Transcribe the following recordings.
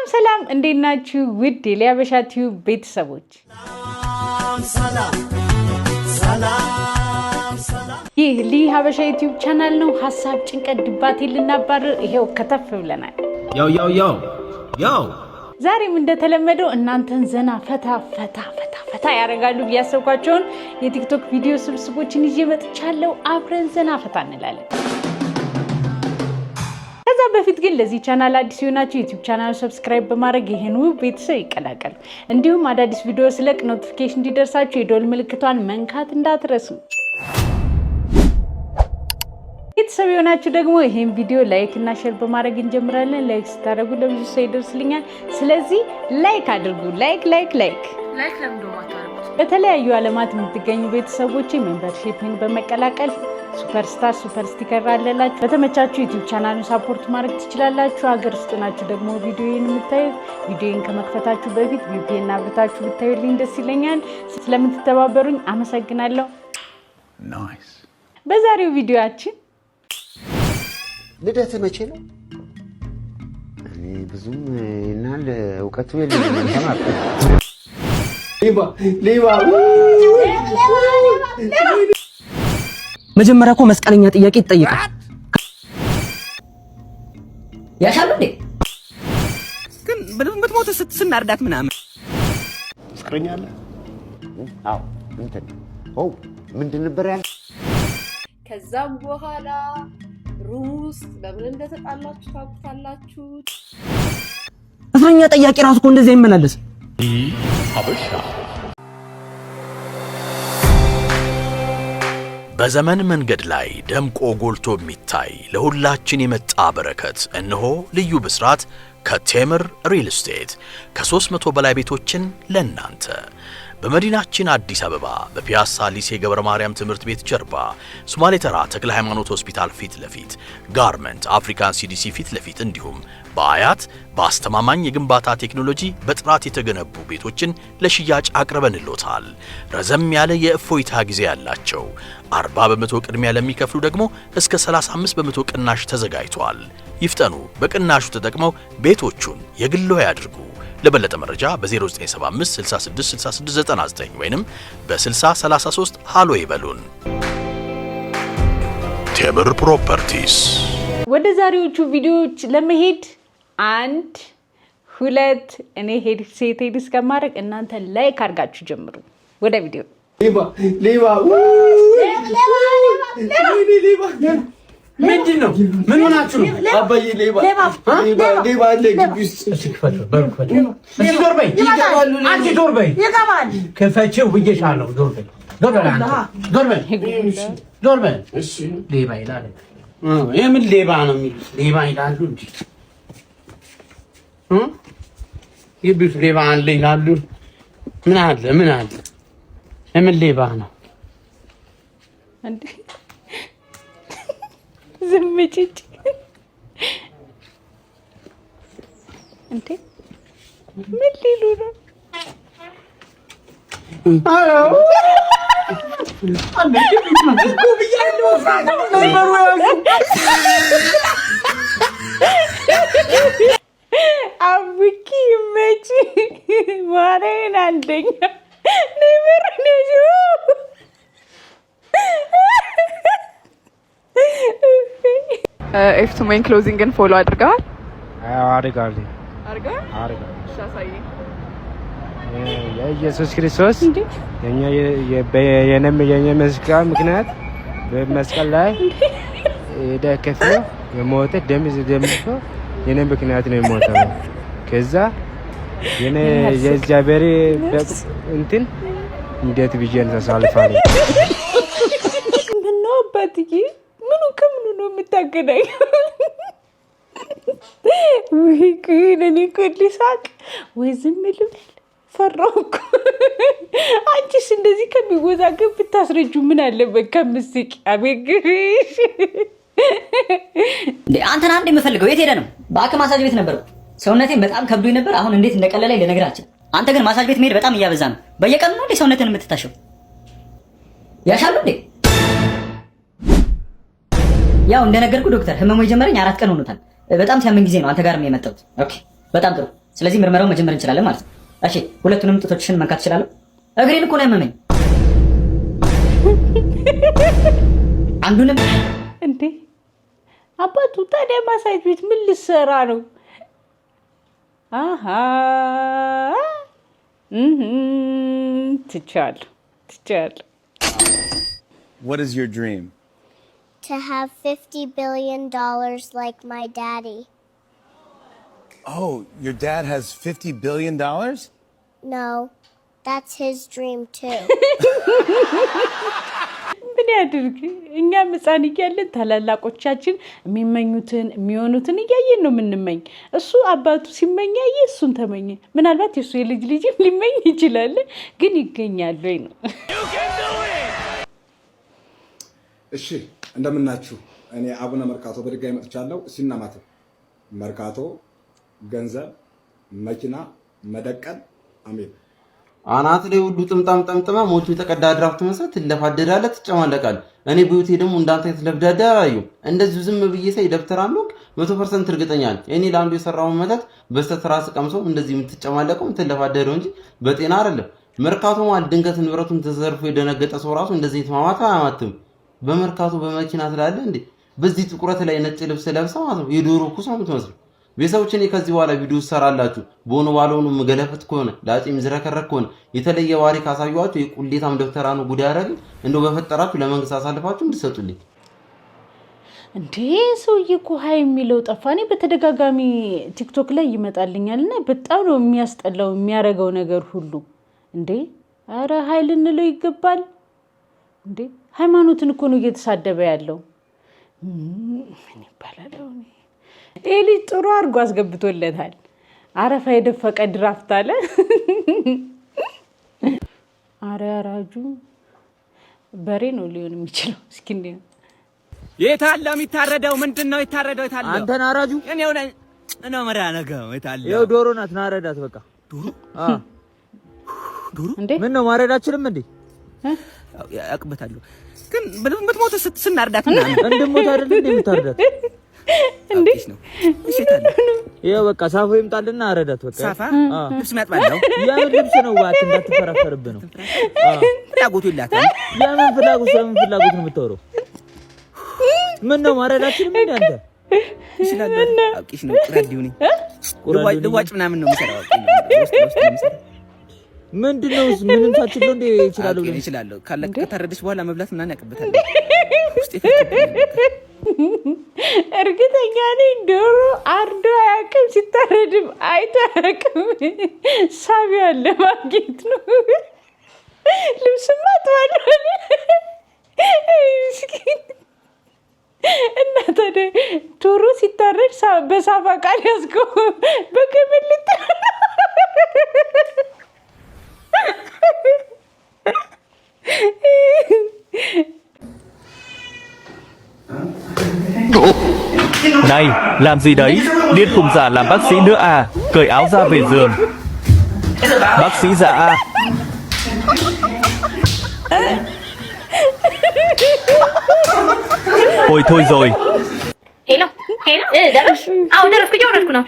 ሰላም እንዴት ናችሁ? ውድ የሊያበሻ ቲዩብ ቤተሰቦች ሰላም። ይህ ሊያበሻ ዩቲዩብ ቻናል ነው። ሐሳብ ጭንቀት ድባቴ ልናባርር ይሄው ከተፍ ብለናል። ያው ዛሬም እንደተለመደው እናንተን ዘና ፈታ ያረጋሉ ያሰብኳቸውን የቲክቶክ ቪዲዮ ስብስቦችን ይዤ መጥቻለሁ። አብረን ዘና ፈታ እንላለን። ከዛ በፊት ግን ለዚህ ቻናል አዲስ የሆናችሁ ዩቲዩብ ቻናል ሰብስክራይብ በማድረግ ይሄን ውብ ቤተሰብ ይቀላቀሉ። እንዲሁም አዳዲስ ቪዲዮ ስለቅ ኖቲፊኬሽን እንዲደርሳችሁ የደወል ምልክቷን መንካት እንዳትረሱ። ቤተሰብ የሆናችሁ ደግሞ ይሄን ቪዲዮ ላይክ እና ሼር በማድረግ እንጀምራለን። ላይክ ስታደርጉ ለብዙ ሰው ይደርስልኛል። ስለዚህ ላይክ አድርጉ። ላይክ በተለያዩ ዓለማት የምትገኙ ቤተሰቦች ሜምበርሺፕን በመቀላቀል ሱፐርስታር ሱፐር ስቲከር አለላችሁ። በተመቻችሁ ዩቲዩብ ቻናሉን ሳፖርት ማድረግ ትችላላችሁ። ሀገር ውስጥ ናችሁ ደግሞ ቪዲዮን የምታዩት ቪዲዮን ከመክፈታችሁ በፊት ቪፒኤን አብርታችሁ ብታዩልኝ ደስ ይለኛል። ስለምትተባበሩኝ አመሰግናለሁ። ናይስ። በዛሬው ቪዲዮአችን ልደት መቼ ነው? እኔ ብዙም እናል እውቀቱ የለኝም። ተማርኩ ሌባ መጀመሪያ እኮ መስቀለኛ ጥያቄ ይጠይቃል። ያሻሉ እንዴ ግን ብትሞት ስናርዳት ምናምን ፍቅረኛ አለ? አዎ እንትን ምንድን ነበር ያለ? ከዛም በኋላ ሩስ በምን እንደተጣላችሁ ታውቁታላችሁ። እስረኛ ጥያቄ ራሱ እኮ እንደዚህ አይመላለስ። ሀበሻ በዘመን መንገድ ላይ ደምቆ ጎልቶ የሚታይ ለሁላችን የመጣ በረከት እነሆ ልዩ ብስራት ከቴምር ሪል ስቴት ከ300 በላይ ቤቶችን ለናንተ በመዲናችን አዲስ አበባ በፒያሳ ሊሴ ገብረ ማርያም ትምህርት ቤት ጀርባ ሶማሌ ተራ ተክለ ሃይማኖት ሆስፒታል ፊት ለፊት ጋርመንት አፍሪካን ሲዲሲ ፊት ለፊት እንዲሁም በአያት በአስተማማኝ የግንባታ ቴክኖሎጂ በጥራት የተገነቡ ቤቶችን ለሽያጭ አቅርበንልዎታል። ረዘም ያለ የእፎይታ ጊዜ ያላቸው 40% ቅድሚያ ለሚከፍሉ ደግሞ እስከ 35% ቅናሽ ተዘጋጅቷል። ይፍጠኑ፣ በቅናሹ ተጠቅመው ቤቶቹን የግሎ ያድርጉ። ለበለጠ መረጃ በ0975 66 66 99 ወይንም በ6033 ሃሎ ይበሉን። ቴምር ፕሮፐርቲስ። ወደ ዛሬዎቹ ቪዲዮዎች ለመሄድ 1 2 እኔ ሴት ሄድ እስከማድረግ እናንተ ላይክ አድርጋችሁ ጀምሩ። ወደ ቪዲዮ ሌባ ምንድን ነው? ምን ሆናችሁ ነው? አባዬ ሌባ አለ ግቢ ውስጥ። ዞር በይ ክፈችው ብዬሻለሁ። ዞር በይ ሌባ ይላል። የምን ሌባ ነው የሚሉት? ሌባ ይላሉ እንጂ ግቢ ውስጥ ሌባ አለ ይላሉ። ምን አለ? የምን ሌባ ነው እንዴ? ዝምጭጭ እንዴ? ምን ሊሉ ነው? አብኪ መጪ ማሬን አንደኛ ነበር ነው ኤፍ2 ሜን ክሎዚንግን ፎሎ አድርገዋል? አዎ አድርጋለሁ። ሻሳይ የኢየሱስ ክርስቶስ የኛ መስቀል ምክንያት በመስቀል ላይ ደከፈ የሞተ ደም የኔ ምክንያት ነው የሞተው። ከዛ የኔ የእግዚአብሔር እንትን እንዴት ብዬን ተሳልፋለሁ። ምነው አባትዬ ምኑ ከምኑ ነው የምታገናኝ? ወይ ግን እኔ እኮ ልሳቅ ወይ ዝም ልበል ፈራሁ እኮ። አንቺስ እንደዚህ ከሚወዛገብ ብታስረጁ ምን አለበት ከምስቂ? አቤግሽ አንተን አንድ የምፈልገው የት ሄደ ነው? በአከ ማሳጅ ቤት ነበርኩ። ሰውነቴን በጣም ከብዶኝ ነበር። አሁን እንዴት እንደቀለለኝ ልነግራችሁ። አንተ ግን ማሳጅ ቤት መሄድ በጣም እያበዛ ነው። በየቀኑ ነው እንዴ ሰውነትን የምትታሸው? ያሻሉ እንዴ? ያው እንደነገርኩ ዶክተር ህመሙ የጀመረኝ 4 ቀን ሆኖታል። በጣም ሲያመኝ ጊዜ ነው አንተ ጋርም የመጣሁት። ኦኬ በጣም ጥሩ። ስለዚህ ምርመራውን መጀመር እንችላለን ማለት ነው። እሺ ሁለቱንም ጡቶችሽን መንካት እችላለሁ? እግሬን እኮ ነው ያመመኝ። አንዱንም እንዴ አባቱ ታዲያ ማሳጅ ቤት ምን ልሰራ ነው? አሃ ትቻለሁ። What is your dream? To have $50 billion like my daddy. Oh, your dad has $50 billion? No, that's his dream too. ምን ያድርግ? እኛም ሕፃን እያለን ታላላቆቻችን የሚመኙትን የሚሆኑትን እያየን ነው የምንመኝ። እሱ አባቱ ሲመኝ ያየ እሱን ተመኘ። ምናልባት የሱ የልጅ ልጅም ሊመኝ ይችላል፣ ግን ይገኛል ወይ ነው። እሺ እንደምናችሁ፣ እኔ አቡነ መርካቶ በድጋሚ መጥቻለሁ። ሲናማት መርካቶ ገንዘብ፣ መኪና፣ መደቀል አሜን። አናት ላይ ሁሉ ጥምጣም ጠምጥማ ሞቱ የተቀዳ ድራፍት መስራት ትለፋደዳለህ፣ ትጨማለቃለህ። እኔ በዩቴ ደግሞ እንዳንተ የተለፍዳዳ አላየሁም። እንደዚሁ ዝም ብዬ ሳይ ደብተር አምልክ 100% እርግጠኛ ነኝ እኔ ለአንዱ የሰራውን መተት በስተት ራስ ቀምሰው እንደዚህ የምትጨማለቀው የምትለፋደደው እንጂ በጤና አይደለም። መርካቶ ማለት ድንገት ንብረቱን ተዘርፎ የደነገጠ ሰው ራሱ እንደዚህ የተማማታ አያማትም። በመርካቶ በመኪና ስላለ እንዴ በዚህ ጥቁረት ላይ ነጭ ልብስ ለብሰው ማለት ነው የዶሮ ኩስ ነው የምትመስለው። ቤተሰቦች እኔ ከዚህ በኋላ ቪዲዮ ሰራላችሁ በሆነ ባልሆኑ መገለፈት ከሆነ ላጪም ዝረከረክ ከሆነ የተለየ ባሪ ካሳዩዋችሁ የቁሌታም ደብተራ ነው ጉድ ያደረገ እንደው በፈጠራችሁ ለመንግስት አሳልፋችሁ እንድትሰጡልኝ። እንዴ ሰውዬ እኮ ሀይ የሚለው ጠፋኔ በተደጋጋሚ ቲክቶክ ላይ ይመጣልኛልና በጣም ነው የሚያስጠላው የሚያረገው ነገር ሁሉ። እንዴ አረ ሀይ ልንለው ይገባል እንዴ። ሃይማኖትን እኮ ነው እየተሳደበ ያለው። ምን ይባላል? ኤሊ ጥሩ አድርጎ አስገብቶለታል። አረፋ የደፈቀ ድራፍት አለ። አረ አራጁ በሬ ነው ሊሆን የሚችለው። እስኪ እንዴ የታለ የሚታረደው? ምንድነው የታረደው? የታለ አንተን አራጁ እኔው ነኝ ነው መራ ነገው የታለ? ይኸው ዶሮ ናት ናረዳት። በቃ ዶሮ እንዴ ምን ነው ማረዳችንም እንዴ? ያቅበታለሁ ግን ብትሞት ስናርዳት እንድሞት አይደል እንዴ የምታርዳት? እንዴ ነው እሺ ታለ ይኸው በቃ ሳፎ ይምጣልና አረዳት። በቃ ሳፋ ልብስ ማጥባለው ያምን ልብስ ነው እባክህ እንዳትፈራፈርብህ ነው። ፍላጎቱ ይላታል። ያምን ፍላጎት ስለምን ፍላጎት ነው የምታወራው? ምን ነው ማረዳችንም እንዴ አንተ? ይችላል አውቂሽ ነው ቁራዲው ነኝ ልዋጭ ምናምን ነው የምሰራው። ውስጥ ምንድነው ምንም ታችለው እንዴ ይችላል ብለ ይችላል ካለቀ ታረደሽ በኋላ መብላት ምናምን ያቀበታል። ውስጥ እርግጠኛ ነኝ ዶሮ አርዶ አያውቅም፣ ሲታረድም አይቶ አያውቅም። ሳቢያ ለማግኘት ነው። ልብስማ አጥባለሁ እና ታዲያ ዶሮ ሲታረድ በሳፋ ቃል ያዝገው በገመድ ልታረድ Này, làm gì đấy? Điên khùng giả làm bác sĩ nữa à? Cởi áo ra về giường. Bác sĩ dạ à? Ôi thôi rồi. Hello, hello. ደረስኩ? አዎ ደረስኩ፣ እየወረድኩ ነው።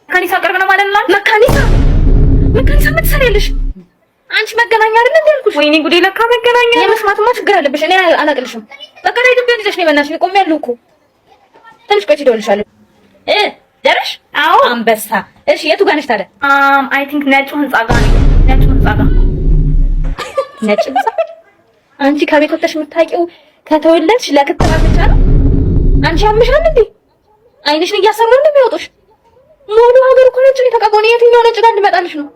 መካኒሳ ቅርብ ነው ማለት ነው። መካኒሳ ምን ትሰሪያለሽ? አንቺ መገናኛ አይደል እንዴ ያልኩሽ? ወይኔ ጉዴ፣ ለካ መገናኛ። የመስማትማ ችግር አለብሽ። እኔ አላቅልሽም። በቃ ላይ ድብን ይዘሽ ነው በእናትሽ። ቆሜያለሁ እኮ ትንሽ ቆይቼ እደውልልሻለሁ። ደረሽ? አዎ አንበሳ። እሺ የቱ ጋር ነሽ ታዲያ? አይ ቲንክ ነጩ ህንጻ ጋር ነኝ። ነጩ ህንጻ ጋር። ነጭ ህንጻ? አንቺ ከቤት ወጥተሽ የምታውቂው ከተወለድሽ ለክትባት ብቻ ነው? አንቺ ያምሻል እንዴ? አይንሽን እያሰሩ ነው የሚወጡሽ? ሙሉ ሀገር እኮ ነጭ ነው የተቀባው። የትኛው ነጭ ጋር እንድመጣልሽ ነው?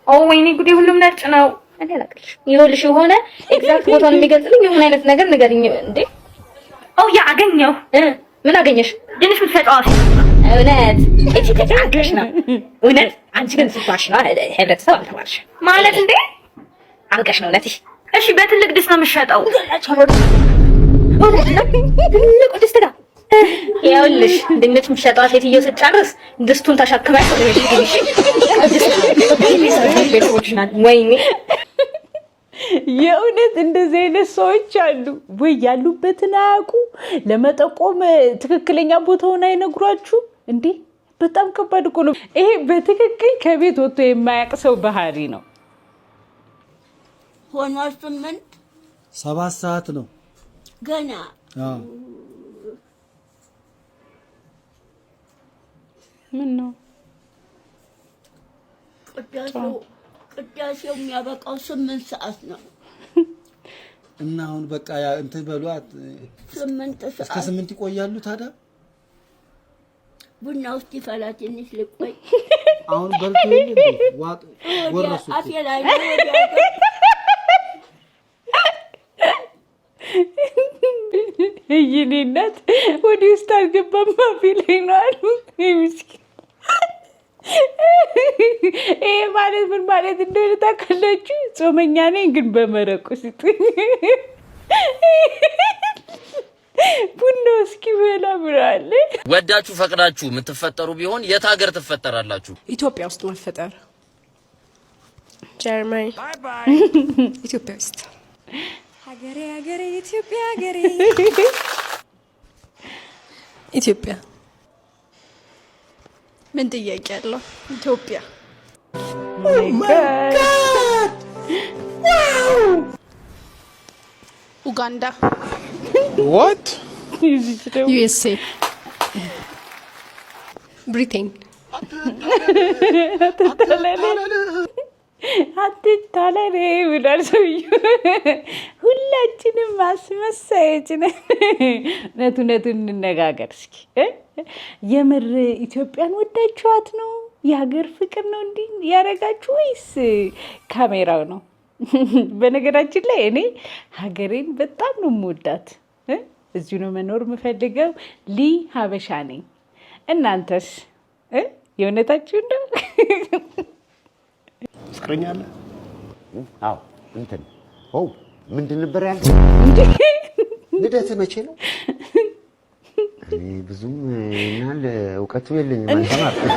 ኦ ወይኔ ጉዴ፣ ሁሉም ነጭ ነው። እኔ አላቅልሽ። ይኸውልሽ የሆነ ኤግዛክት ቦታውን የሚገልጽልኝ የሆነ አይነት ነገር ንገሪኝ እንዴ። ኦ ያ አገኘው። ምን አገኘሽ? ድንሽ ምትፈጫው? እውነት እቺ ተጫገሽ ነው እውነት። አንቺ ግን ስትዋሽ ነው ህብረተሰብ አልተባልሽ ማለት እንዴ? አንቀሽ ነው እውነትሽ። እሺ በትልቅ ድስት ነው የምትሸጠው? እውነት ነው ትልቅ ድስት ጋር ይኸውልሽ ድንች የምትሸጠዋ ሴትዮ ስትጨርስ ድስቱን ተሸክመሽ ወደ ቤት ትግቢሽ። ወይኔ የእውነት እንደዚህ አይነት ሰዎች አሉ ወይ? ያሉበትን አያውቁ፣ ለመጠቆም ትክክለኛ ቦታውን አይነግሯችሁ እንዴ? በጣም ከባድ እኮ ነው ይሄ። በትክክል ከቤት ወጥቶ የማያውቅ ሰው ባህሪ ነው። ሆኗል 7 ሰዓት ነው ገና። ምን ነው ቅዳሴው የሚያበቃው 8 ሰዓት ነው። እና አሁን በቃ እንትን በሏት 8 ሰዓት እስከ 8 ይቆያሉ። ታዲያ ቡና ውስጥ ይፈላ ትንሽ ልቆይ። አሁን በልቶ ይሄ ዋጥ ወረሱ አፍየላይ ይኔነት ወዲህ ውስጥ አልገባም አፍየላይ ነው አሉ። ምስኪን ይሄ ማለት ምን ማለት እንደሆነ ታውቃላችሁ? ጾመኛ ነኝ ግን በመረቁ ሲጡኝ ቡና እስኪበላ ብሏል። ወዳችሁ ፈቅዳችሁ የምትፈጠሩ ቢሆን የት ሀገር ትፈጠራላችሁ? ኢትዮጵያ ውስጥ መፈጠር። ጀርመን። ኢትዮጵያ ውስጥ ሀገሬ ሀገሬ ኢትዮጵያ ሀገሬ ኢትዮጵያ። ምን ጥያቄ አለው? ኢትዮጵያ። ኦ ማይ ጋድ ኡጋንዳ። What? USA. Britain. አትታለለ ብሏል ሰውዬው። ሁላችንም ማስመሰያች ነን። እውነቱን እንነጋገር እስኪ። የምር ኢትዮጵያን ወዳችኋት ነው? የሀገር ፍቅር ነው እንዲህ ያደረጋችሁ ወይስ ካሜራው ነው? በነገራችን ላይ እኔ ሀገሬን በጣም ነው የምወዳት። እዚሁ ነው መኖር የምፈልገው። ሀበሻ ነኝ። እናንተስ የእውነታችሁ ነው? ፍቅረኛ አለ? አዎ እንትን ምንድን ነበር ያልከው? ልደት መቼ ነው? እኔ ብዙም እናል እውቀቱ የለኝም። አልተማርኩም።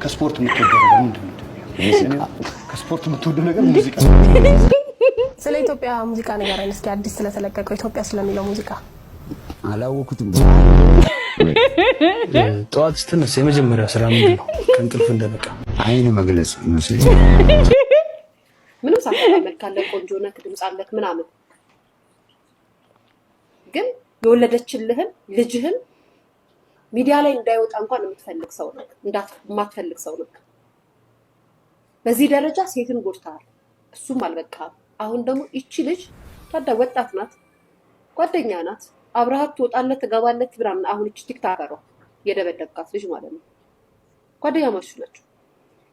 ከስፖርት የምትወደው ነገር ምንድን ነው? ከስፖርት የምትወደው ነገር ሙዚቃ። ስለ ኢትዮጵያ ሙዚቃ ንገረን እስኪ። አዲስ ስለተለቀቀው ኢትዮጵያ ስለሚለው ሙዚቃ አላወኩትም። ጠዋት ስትነሳ የመጀመሪያ ስራ ምንድን ነው? ከእንቅልፍ እንደነቃ አይን መግለጽ ይመስል ምንም ሳትመለክ ካለ ቆንጆ ነህ፣ ድምጽ አለክ ምናምን፣ ግን የወለደችልህን ልጅህን ሚዲያ ላይ እንዳይወጣ እንኳን የምትፈልግ ሰው ነህ፣ የማትፈልግ ሰው ነህ። በዚህ ደረጃ ሴትን ጎድተሃል። እሱም አልበቃም። አሁን ደግሞ እቺ ልጅ ታዲያ ወጣት ናት፣ ጓደኛ ናት፣ አብረሃት ትወጣለህ ትገባለህ ምናምን። አሁን እቺ ቲክታከሯ የደበደብካት ልጅ ማለት ነው። ጓደኛ ማችሁ ናችሁ።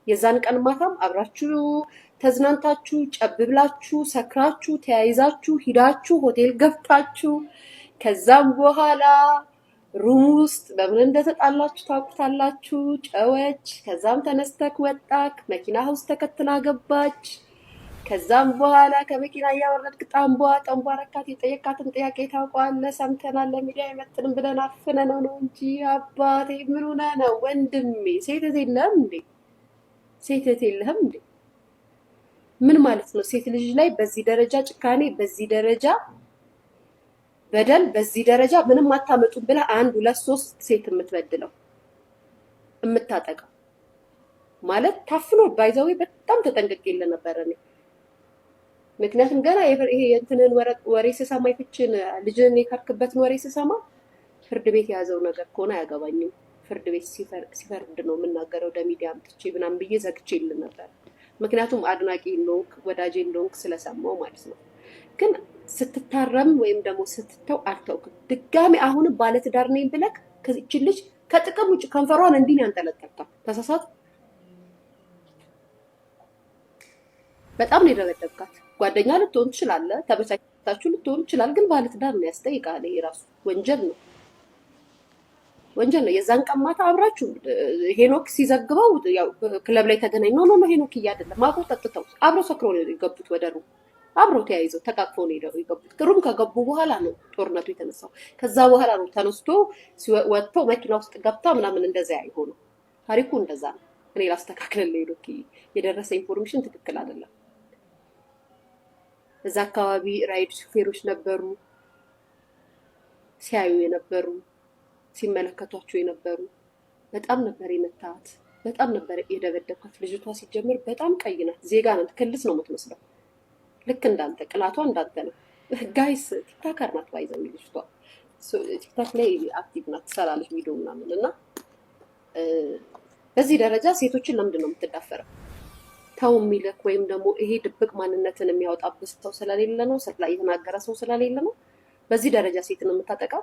የዛን ቀን ማታም አብራችሁ ተዝናንታችሁ ጨብብላችሁ ሰክራችሁ ተያይዛችሁ ሂዳችሁ ሆቴል ገብታችሁ ከዛም በኋላ ሩም ውስጥ በምን እንደተጣላችሁ ታውቁታላችሁ። ጨወች። ከዛም ተነስተክ ወጣክ፣ መኪና ውስጥ ተከትና ገባች። ከዛም በኋላ ከመኪና እያወረድክ ጠንቧ ረካት። የጠየቃትን ጥያቄ ታውቀዋለህ፣ ሰምተናል፣ ለሚዲያ አይመጥንም ብለን አፍነነው ነው እንጂ አባቴ ምን ሆነህ ነው ወንድሜ? ሴት የለህም እንዴ? ሴት የለህም እንዴ? ምን ማለት ነው? ሴት ልጅ ላይ በዚህ ደረጃ ጭካኔ፣ በዚህ ደረጃ በደል፣ በዚህ ደረጃ ምንም አታመጡም ብለህ 1 2 3 ሴት የምትበድለው የምታጠቃው ማለት ታፍኖ ባይዘው በጣም ተጠንቅቄልህ ነበር እኔ። ምክንያቱም ገና ይሄ እንትንን ወሬ ስሰማ ይፍችን ልጅን የካርክበትን ወሬ ስሰማ ፍርድ ቤት የያዘው ነገር ከሆነ አያገባኝም፣ ፍርድ ቤት ሲፈርድ ነው የምናገረው፣ ለሚዲያ አምጥቼ ምናምን ብዬ ዘግቼልህ ነበር። ምክንያቱም አድናቂ እንደሆንክ ወዳጄ እንደሆንክ ስለሰማው ማለት ነው። ግን ስትታረም ወይም ደግሞ ስትተው አልተውክም። ድጋሚ አሁንም ባለትዳር ነኝ ብለክ ከዚች ልጅ ከጥቅም ውጭ ከንፈሯን እንዲህ ያንጠለጠልካት። ተሳሳት። በጣም ነው የደበደብካት። ጓደኛ ልትሆን ትችላለህ፣ ተበሳጭታችሁ ልትሆን ይችላል። ግን ባለትዳር ነው ያስጠይቃል። ይሄ ራሱ ወንጀል ነው፣ ወንጀል ነው። የዛን ቀን ማታ አብራችሁ ሄኖክ ሲዘግበው ያው ክለብ ላይ ተገናኙ ነው ሄኖክ አይደለም አብረው ጠጥተው አብረው ሰክረው ነው የገቡት ወደ ሩም። አብረው ተያይዘው ተቃቅፈው ነው የገቡት። ሩም ከገቡ በኋላ ነው ጦርነቱ የተነሳው። ከዛ በኋላ ነው ተነስቶ ወጥተው መኪና ውስጥ ገብታ ምናምን እንደዛ ያይሆነው። ታሪኩ እንደዛ ነው። እኔ ላስተካክልልህ ሄኖክ፣ የደረሰ ኢንፎርሜሽን ትክክል አይደለም። እዛ አካባቢ ራይድ ሹፌሮች ነበሩ፣ ሲያዩ የነበሩ ሲመለከቷቸው የነበሩ በጣም ነበር የመታት፣ በጣም ነበር የደበደብካት። ልጅቷ ሲጀምር በጣም ቀይ ናት፣ ዜጋ ናት፣ ክልስ ነው የምትመስለው። ልክ እንዳንተ ቅላቷ እንዳንተ ነው። ጋይስ ቲክታከር ናት ባይዘው ልጅቷ ቲክታክ ላይ አክቲቭ ናት፣ ትሰራለች ቪዲዮ ምናምን እና በዚህ ደረጃ ሴቶችን ለምንድን ነው የምትዳፈረው? ተው የሚልክ ወይም ደግሞ ይሄ ድብቅ ማንነትን የሚያወጣብህ ሰው ስለሌለ ነው፣ የተናገረ ሰው ስለሌለ ነው በዚህ ደረጃ ሴትን የምታጠቃው።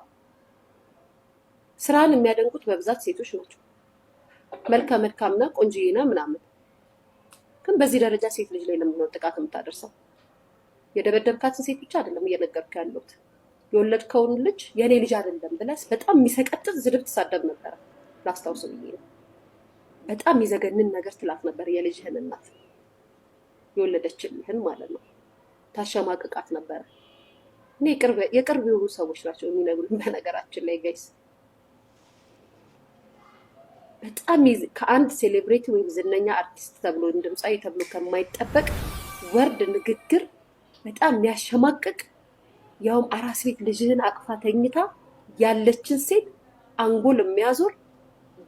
ስራን የሚያደንቁት በብዛት ሴቶች ናቸው። መልካምና ቆንጆዬ ነህ ምናምን፣ ግን በዚህ ደረጃ ሴት ልጅ ላይ ለምንድን ነው ጥቃት የምታደርሰው? የደበደብካትን ሴት ብቻ አይደለም እየነገርኩ ያለሁት፣ የወለድከውን ልጅ የኔ ልጅ አይደለም ብለህ በጣም የሚሰቀጥጥ ዝድብ ትሳደብ ነበር። ላስታውስ ብዬ ነው። በጣም የሚዘገንን ነገር ትላት ነበር የልጅህን እናት፣ የወለደችልህን ማለት ነው። ታሸማቅቃት ነበር። እኔ የቅርብ የሆኑ ሰዎች ናቸው የሚነግሩኝ። በነገራችን ላይ ጋይስ በጣም ከአንድ ሴሌብሪቲ ወይም ዝነኛ አርቲስት ተብሎ ድምጻዊ ተብሎ ከማይጠበቅ ወርድ ንግግር በጣም የሚያሸማቅቅ ያውም አራስ ቤት ልጅህን አቅፋ ተኝታ ያለችን ሴት አንጎል የሚያዞር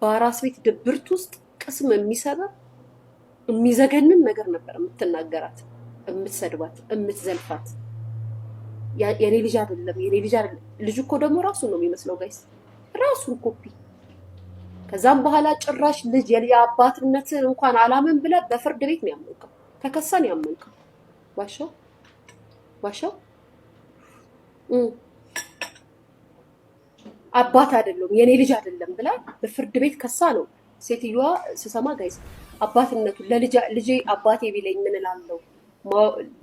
በአራስ ቤት ድብርት ውስጥ ቅስም የሚሰበር የሚዘገንን ነገር ነበር የምትናገራት፣ የምትሰድባት፣ የምትዘልፋት። የኔ ልጅ አይደለም የኔ ልጅ አይደለም። ልጅ እኮ ደግሞ ራሱ ነው የሚመስለው ጋይስ፣ ራሱን ኮፒ። ከዛም በኋላ ጭራሽ ልጅ የአባትነትን እንኳን አላመን ብለህ በፍርድ ቤት ነው ያመንከው፣ ተከሰን ያመንከው። ዋሻው አባት አይደለም የኔ ልጅ አይደለም ብላ በፍርድ ቤት ከሳ ነው ሴትዮዋ ስሰማ ጋይስ። አባትነቱ ልጄ አባቴ ቢለኝ ምን እላለሁ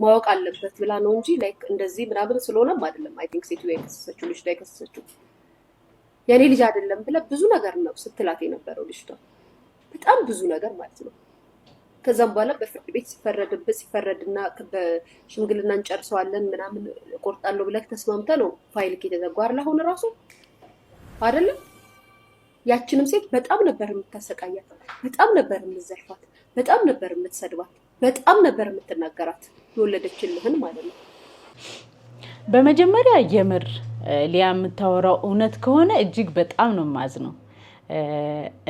ማወቅ አለበት ብላ ነው እንጂ ላይክ እንደዚህ ምናምን ስለሆነም አይደለም። አይ ቲንክ ሴትዮዋ የከሰሰችው ልጅ ላይ ከሰሰችው የኔ ልጅ አይደለም ብላ ብዙ ነገር ነው ስትላት የነበረው ልጅቷ፣ በጣም ብዙ ነገር ማለት ነው። ከዛም በኋላ በፍርድ ቤት ሲፈረድና በሽምግልና እንጨርሰዋለን ምናምን ቆርጣለሁ ብለህ ተስማምተህ ነው ፋይል ከተዘጓር ለሆነ ራሱ አይደለም። ያችንም ሴት በጣም ነበር የምታሰቃያት፣ በጣም ነበር የምትዘልፋት፣ በጣም ነበር የምትሰድባት፣ በጣም ነበር የምትናገራት የወለደችልህን ማለት ነው። በመጀመሪያ የምር ሊያ የምታወራው እውነት ከሆነ እጅግ በጣም ነው የማዝነው።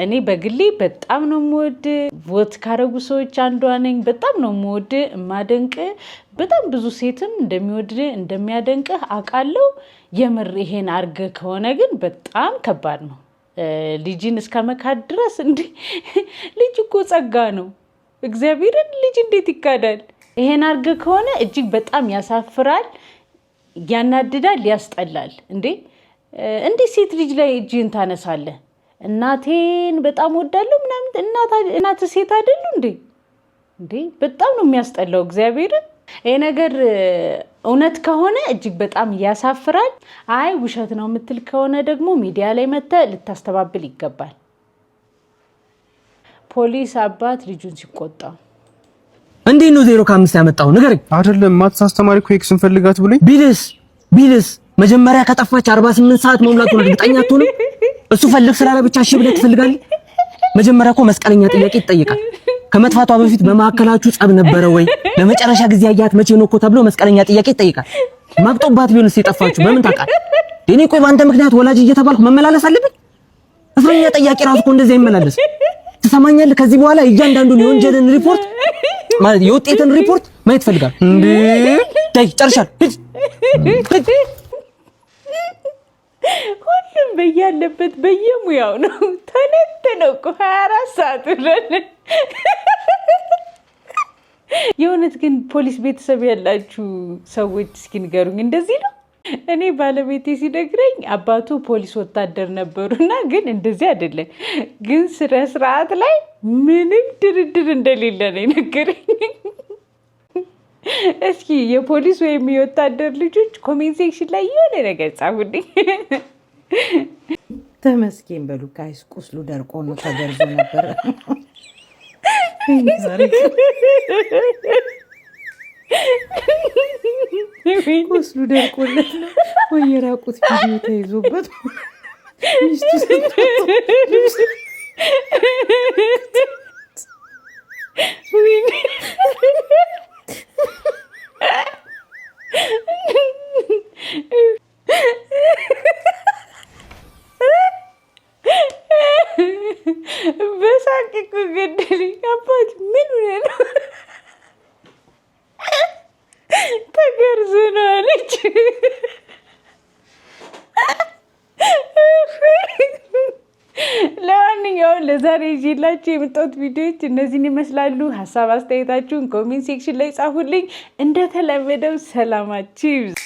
እኔ በግሌ በጣም ነው የምወድ፣ ቮት ካረጉ ሰዎች አንዷ ነኝ። በጣም ነው የምወድ የማደንቅ፣ በጣም ብዙ ሴትም እንደሚወድ እንደሚያደንቅህ አውቃለሁ። የምር ይሄን አርገህ ከሆነ ግን በጣም ከባድ ነው። ልጅን እስከ መካድ ድረስ እንዴ! ልጅ እኮ ጸጋ ነው። እግዚአብሔርን ልጅ እንዴት ይካዳል? ይሄን አርገህ ከሆነ እጅግ በጣም ያሳፍራል፣ ያናድዳል፣ ያስጠላል። እንዴ ሴት ልጅ ላይ እጅን ታነሳለህ? እናቴን በጣም ወዳለሁ ምናምን እናት ሴት አይደሉ እንዴ? በጣም ነው የሚያስጠላው። እግዚአብሔርን ይሄ ነገር እውነት ከሆነ እጅግ በጣም ያሳፍራል። አይ ውሸት ነው የምትል ከሆነ ደግሞ ሚዲያ ላይ መተህ ልታስተባብል ይገባል። ፖሊስ አባት ልጁን ሲቆጣ እንዴት ነው 0 ከ5 ያመጣው ነገር አይደለም። ማትስ አስተማሪ እኮ ኤክስን ፈልጋት ብሎኝ ቢልስ መጀመሪያ ከጠፋች 48 ሰዓት መሙላቱን እርግጠኛ አትሆንም? እሱ ፈልግ ስላለ ብቻ እሺ ብለህ ትፈልጋለህ? መጀመሪያ እኮ መስቀለኛ ጥያቄ ይጠይቃል። ከመጥፋቷ በፊት በማዕከላችሁ ጸብ ነበረ ወይ? ለመጨረሻ ጊዜ ያያት መቼ ነው እኮ ተብሎ መስቀለኛ ጥያቄ ይጠይቃል። ማቅጦባት ቢሆንስ የጠፋችሁ በምን ታውቃለህ? እኔ ቆይ በአንተ ምክንያት ወላጅ እየተባልኩ መመላለስ አለብኝ? እስረኛ ጥያቄ ራሱ እኮ እንደዚህ ይመላለስ። ትሰማኛለህ? ከዚህ በኋላ እያንዳንዱን የወንጀልን ሪፖርት ማለት የውጤትን ሪፖርት ማየት ፈልጋለሁ። እንዴ ታይ ጨርሻለሁ። ሁሉም በያለበት በየሙያው ነው ተነተነው እኮ 24 ሰዓት ብለን። የእውነት ግን ፖሊስ ቤተሰብ ያላችሁ ሰዎች እስኪ ንገሩኝ፣ እንደዚህ ነው? እኔ ባለቤቴ ሲነግረኝ አባቱ ፖሊስ ወታደር ነበሩና ግን እንደዚህ አይደለም፣ ግን ስነ ስርዓት ላይ ምንም ድርድር እንደሌለ ነው የነገረኝ። እስኪ የፖሊስ ወይም የወታደር ልጆች ኮሜንት ሴክሽን ላይ የሆነ ነገር ጻፉልኝ። ተመስገን በሉ ጋይስ። ቁስሉ ደርቆ ነው ተገርዞ ነበር። ቁስሉ ደርቆለት ነው ወይ የራቁት ቪዲዮ ተይዞበት ሚስቱ በሳቅ እኮ ገደለኝ። አባት ምን ሆነ ነው? ተገርዞ ነው አለች። ለማንኛውም ለዛሬ ይዤላችሁ የመጣሁት ቪዲዮዎች እነዚህን ይመስላሉ። ሀሳብ አስተያየታችሁን ኮሜንት ሴክሽን ላይ ጻፉልኝ። እንደተለመደው ሰላማችሁ ይብዛ።